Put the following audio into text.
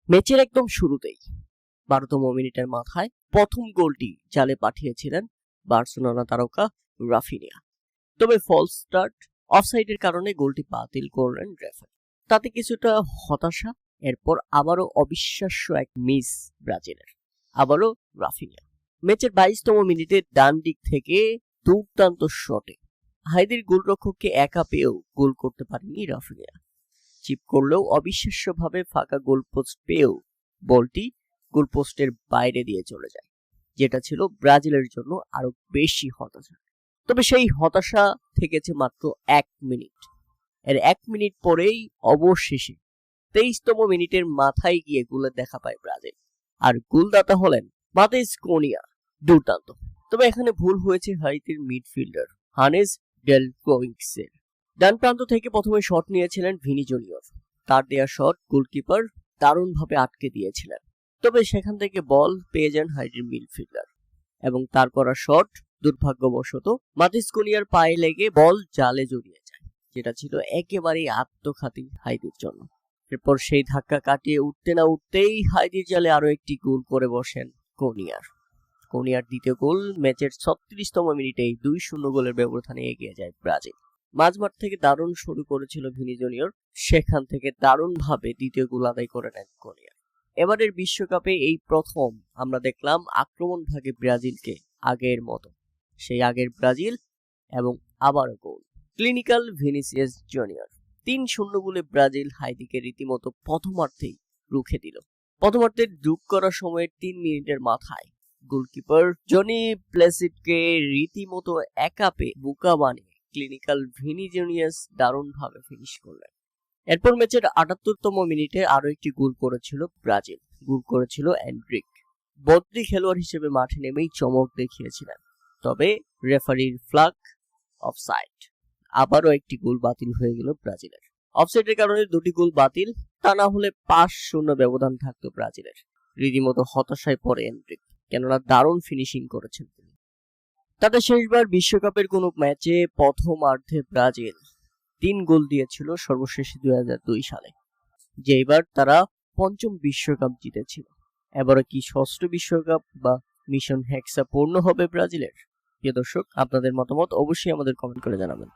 ম্যাচের একদম শুরুতেই 12তম মিনিটের মাথায় প্রথম গোলটি জালে পাঠিয়েছিলেন বার্সেলোনা তারকা রাফিনিয়া। তবে ফলস স্টার্ট অফসাইডের কারণে গোলটি বাতিল করলেন রেফারি। তাতে কিছুটা হতাশা। এরপর আবারও অবিশ্বাস্য এক মিস ব্রাজিলের, আবারও রাফিনিয়া। ম্যাচের 22তম মিনিটে ডান দিক থেকে দুর্দান্ত শটে হাইদির গোলরক্ষককে একা পেয়েও গোল করতে পারেনি রাফিনিয়া। চিপ করলেও অবিশ্বাস্যভাবে ফাঁকা গোলপোস্ট পেয়েও বলটি গোলপোস্টের বাইরে দিয়ে চলে যায়, যেটা ছিল ব্রাজিলের জন্য আরো বেশি হতাশা। তবে সেই হতাশা থেকেছে মাত্র 1 মিনিট। এর 1 মিনিট পরেই অবশেষে 23তম মিনিটের মাথায় গিয়ে গোলের দেখা পায় ব্রাজিল, আর গোলদাতা হলেন মাতেস কুনিয়া। দুর্দান্ত। তবে এখানে ভুল হয়েছে হাইতির মিডফিল্ডার হানেস ডেল কোইংসের। ডান প্রান্ত থেকে প্রথমে শট নিয়েছিলেন ভিনি জুনিয়র। তার দেয়া শট গোলকিপার দারুণভাবে আটকে দিয়েছিলেন। তবে সেখান থেকে বল পেয়ে যান হাইতির মিডফিল্ডার এবং তার করা শট দুর্ভাগ্যবশত মাতেস কুনিয়ার পায়ে লেগে বল জালে জড়িয়ে যায়, যেটা ছিল একেবারেই আত্মঘাতী হাইতির জন্য। এরপর সেই ধাক্কা কাটিয়ে উঠতে না উঠতেই হাইতির জালে আরো একটি গোল করে বসেন কোনিয়ার দ্বিতীয় গোল ম্যাচের 36তম মিনিটেই 2-0 গোলের ব্যবধানে এগিয়ে যায় ব্রাজিল। মাঝমাঠ থেকে দারুণ শুরু করেছিল ভিনি জুনিয়র, সেখান থেকে দারুণভাবে দ্বিতীয় গোল আদায় করে নেন কোনিয়া। এবারের বিশ্বকাপে এই প্রথম আমরা দেখলাম আক্রমণভাগে ব্রাজিলকে আগের মতো, সেই আগের ব্রাজিল এবং আবারও গোল। ক্লিনিক্যাল ভিনিসিয়াস জুনিয়র 3-0 গোলে ব্রাজিল হাইতিকে রীতিমতো প্রথমার্ধেই রুখে দিল। প্রথমার্ধের যোগ করার সময়ের 3 মিনিটের মাথায় গোলকিপার জনি প্লেসিডকে রীতিমতো একা পেয়ে বোকা বানিয়ে ক্লিনিক্যাল ভিনি জুনিয়ার্স দারুণভাবে ফিনিশ করলেন। এরপর ম্যাচের 78তম মিনিটে আরো একটি গোল করেছিল ব্রাজিল। গোল করেছিল এন্ড্রিক। বদলি খেলোয়াড় হিসেবে মাঠে নেমেই চমক দেখিয়েছিলেন। তবে রেফারির ফ্ল্যাগ অফসাইড। আবারও একটি গোল বাতিল হয়ে গেল ব্রাজিলের। অফসাইডের কারণে দুটি গোল বাতিল, তা না হলে 5-0 ব্যবধান থাকতো ব্রাজিলের। রীতিমতো হতাশায় পড়ে এন্ড্রিক, কেননা দারুণ ফিনিশিং করেছেন তিনি। তাদের শেষবার বিশ্বকাপের কোনো ম্যাচে প্রথমার্ধে ব্রাজিল 3 গোল দিয়েছিল সর্বশেষ 2002 সালে, যে এবার তারা 5ম বিশ্বকাপ জিতেছিল। এবারে কি 6ষ্ঠ বিশ্বকাপ বা মিশন হেক্সা পূর্ণ হবে ব্রাজিলের? প্রিয় দর্শক, আপনাদের মতামত অবশ্যই আমাদের কমেন্ট করে জানাবেন।